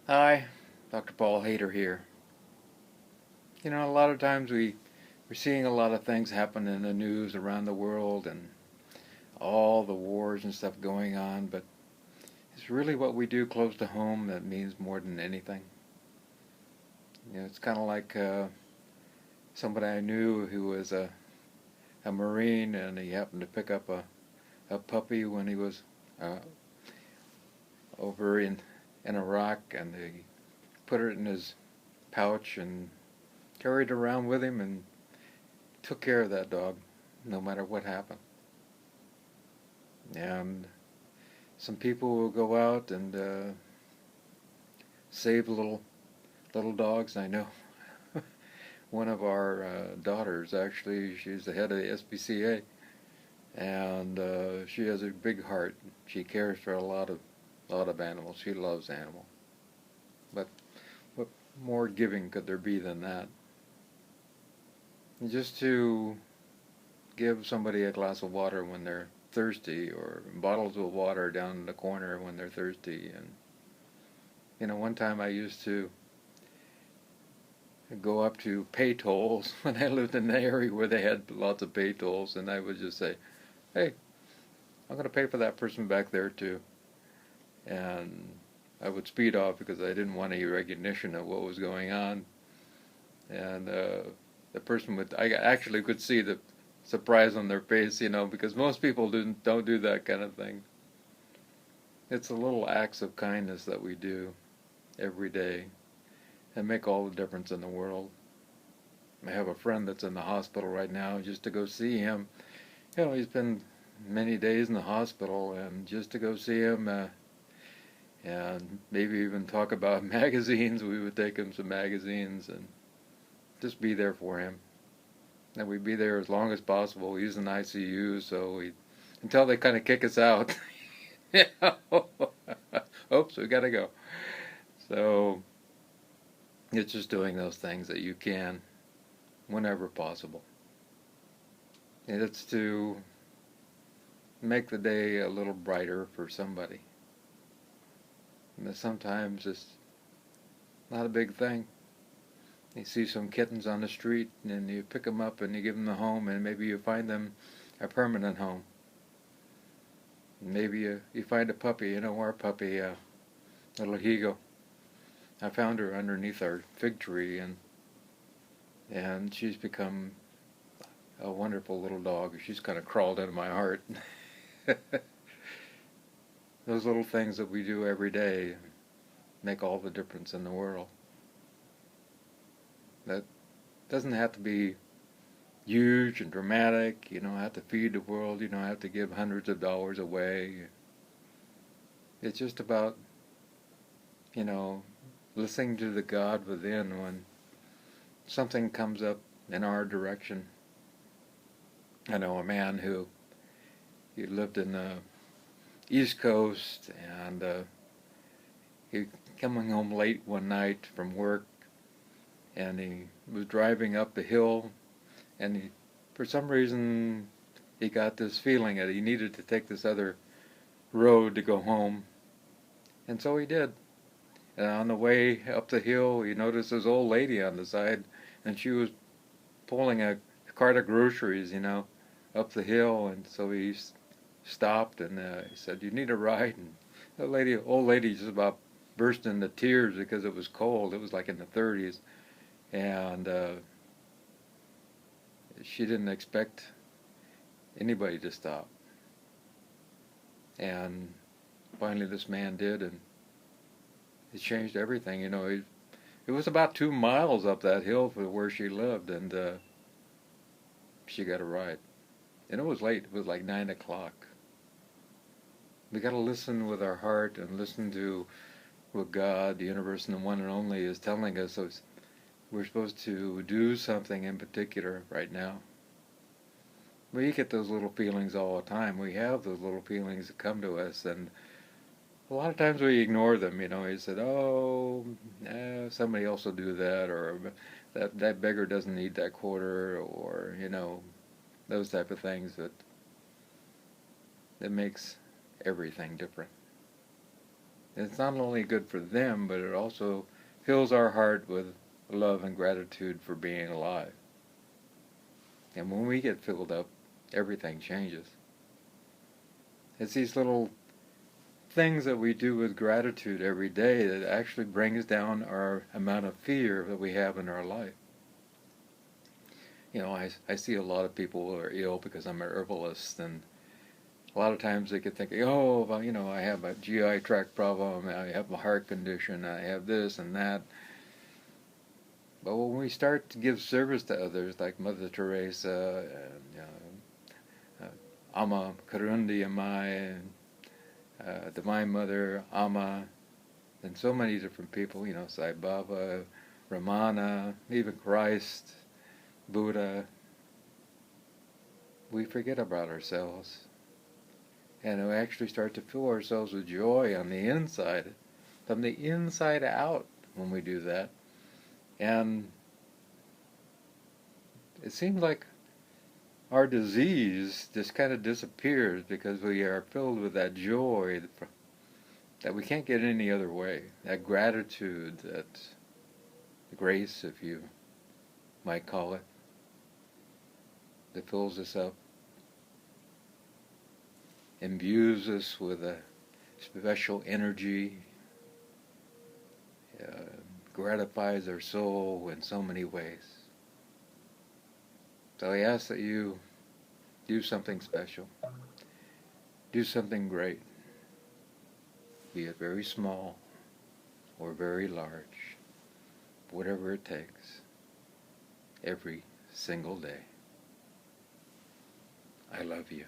Hi, Dr. Paul Haider here. A lot of times we're seeing a lot of things happen in the news around the world and all the wars and stuff going on, but it's really what we do close to home that means more than anything. It's kind of like somebody I knew who was a Marine, and he happened to pick up a puppy when he was uh, over in Iraq, and he put it in his pouch and carried it around with him and took care of that dog no matter what happened. And some people will go out and save little dogs. I know one of our daughters, actually, she's the head of the SPCA, and she has a big heart. She cares for a lot of animals. She loves animals. But what more giving could there be than that? And just to give somebody a glass of water when they're thirsty, or bottles of water down in the corner when they're thirsty. And one time I used to go up to pay tolls when I lived in the area where they had lots of pay tolls, and I would just say, "Hey, I'm going to pay for that person back there too." And I would speed off because I didn't want any recognition of what was going on. And the person I actually could see the surprise on their face, because most people don't do that kind of thing. It's the little acts of kindness that we do every day and make all the difference in the world. I have a friend that's in the hospital right now. Just to go see him, he's been many days in the hospital, and just to go see him and maybe even talk about magazines, we would take him some magazines and just be there for him. And we'd be there as long as possible. He's in ICU, so until they kind of kick us out. Oops, we gotta go. So it's just doing those things that you can whenever possible. And it's to make the day a little brighter for somebody. And sometimes it's not a big thing. You see some kittens on the street, and you pick them up and you give them a home, and maybe you find them a permanent home. Maybe you find a puppy. Our puppy, little Higo. I found her underneath our fig tree, and she's become a wonderful little dog. She's kind of crawled into my heart. Those little things that we do every day make all the difference in the world. That doesn't have to be huge and dramatic. You don't have to feed the world. You don't have to give hundreds of dollars away. It's just about, listening to the God within when something comes up in our direction. I know a man who he lived in the East Coast, and he coming home late one night from work, and he was driving up the hill, and for some reason, he got this feeling that he needed to take this other road to go home, and so he did. And on the way up the hill, he noticed this old lady on the side, and she was pulling a cart of groceries, up the hill, and so he stopped, and he said, "You need a ride?" And the old lady just about burst into tears because it was cold. It was like in the 30s, and she didn't expect anybody to stop. And finally this man did, and it changed everything. It was about 2 miles up that hill from where she lived, and she got a ride. And it was late. It was like 9 o'clock. We got to listen with our heart and listen to what God, the universe, and the one and only is telling us. So we're supposed to do something in particular right now. We get those little feelings all the time. We have those little feelings that come to us, and a lot of times we ignore them. He said, "Oh, somebody else will do that," or that beggar doesn't need that quarter, or those type of things that makes everything different. And it's not only good for them, but it also fills our heart with love and gratitude for being alive. And when we get filled up, everything changes. It's these little things that we do with gratitude every day that actually brings down our amount of fear that we have in our life. You know, I see a lot of people who are ill because I'm a herbalist, and a lot of times they could think, oh, well, you know, I have a GI tract problem, I have a heart condition, I have this and that. But when we start to give service to others, like Mother Teresa, and, you know, Ama Karundi Amai, Divine Mother, Ama, and so many different people, you know, Sai Baba, Ramana, even Christ, Buddha, we forget about ourselves. And we actually start to fill ourselves with joy on the inside, from the inside out when we do that. And it seems like our disease just kind of disappears because we are filled with that joy that we can't get any other way. That gratitude, that grace, if you might call it, that fills us up, imbues us with a special energy, gratifies our soul in so many ways. So I ask that you do something special, do something great, be it very small or very large, whatever it takes, every single day. I love you.